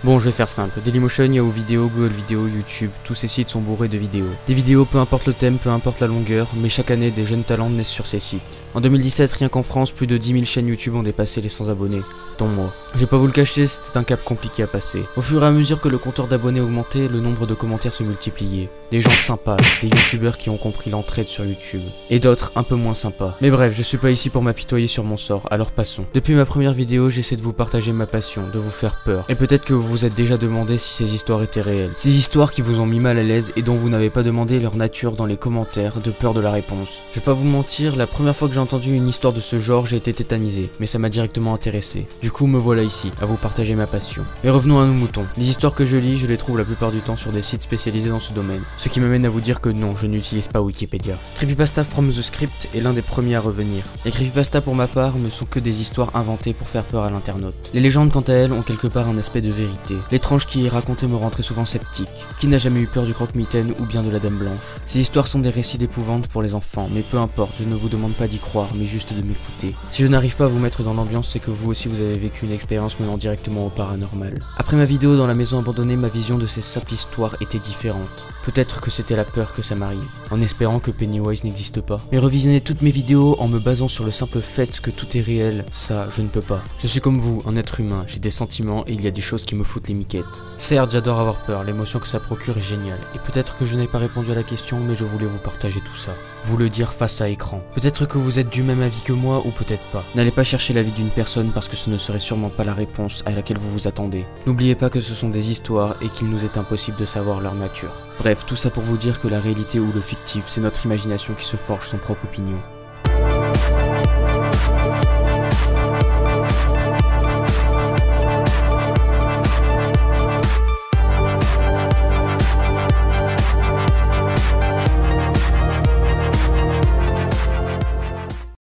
Bon, je vais faire simple. Dailymotion, Yahoo Vidéo, Google Vidéo, YouTube, tous ces sites sont bourrés de vidéos. Des vidéos, peu importe le thème, peu importe la longueur, mais chaque année, des jeunes talents naissent sur ces sites. En 2017, rien qu'en France, plus de 10 000 chaînes YouTube ont dépassé les 100 abonnés, dont moi. Je vais pas vous le cacher, c'était un cap compliqué à passer. Au fur et à mesure que le compteur d'abonnés augmentait, le nombre de commentaires se multipliait. Des gens sympas, des youtubeurs qui ont compris l'entraide sur YouTube. Et d'autres un peu moins sympas. Mais bref, je suis pas ici pour m'apitoyer sur mon sort, alors passons. Depuis ma première vidéo, j'essaie de vous partager ma passion, de vous faire peur. Et peut-être que vous vous êtes déjà demandé si ces histoires étaient réelles. Ces histoires qui vous ont mis mal à l'aise et dont vous n'avez pas demandé leur nature dans les commentaires, de peur de la réponse. Je vais pas vous mentir, la première fois que j'ai entendu une histoire de ce genre, j'ai été tétanisé. Mais ça m'a directement intéressé. Du coup, me voilà ici, à vous partager ma passion. Mais revenons à nos moutons. Les histoires que je lis, je les trouve la plupart du temps sur des sites spécialisés dans ce domaine. Ce qui m'amène à vous dire que non, je n'utilise pas Wikipédia. Creepypasta from the Script est l'un des premiers à revenir. Les creepypasta pour ma part ne sont que des histoires inventées pour faire peur à l'internaute. Les légendes quant à elles ont quelque part un aspect de vérité. L'étrange qui y est raconté me rend très souvent sceptique. Qui n'a jamais eu peur du croque-mitaine ou bien de la dame blanche? Ces histoires sont des récits d'épouvante pour les enfants, mais peu importe, je ne vous demande pas d'y croire, mais juste de m'écouter. Si je n'arrive pas à vous mettre dans l'ambiance, c'est que vous aussi vous avez vécu une expérience menant directement au paranormal. Après ma vidéo dans la maison abandonnée, ma vision de ces simples histoires était différente. Peut-être que c'était la peur que ça m'arrive, en espérant que Pennywise n'existe pas. Mais revisionner toutes mes vidéos en me basant sur le simple fait que tout est réel, ça, je ne peux pas. Je suis comme vous, un être humain, j'ai des sentiments et il y a des choses qui me foutent les miquettes. Certes, j'adore avoir peur, l'émotion que ça procure est géniale. Et peut-être que je n'ai pas répondu à la question, mais je voulais vous partager tout ça. Vous le dire face à écran. Peut-être que vous êtes du même avis que moi ou peut-être pas. N'allez pas chercher l'avis d'une personne parce que ce ne serait sûrement pas la réponse à laquelle vous vous attendez. N'oubliez pas que ce sont des histoires et qu'il nous est impossible de savoir leur nature. Bref, tout ça pour vous dire que la réalité ou le fictif, c'est notre imagination qui se forge son propre opinion.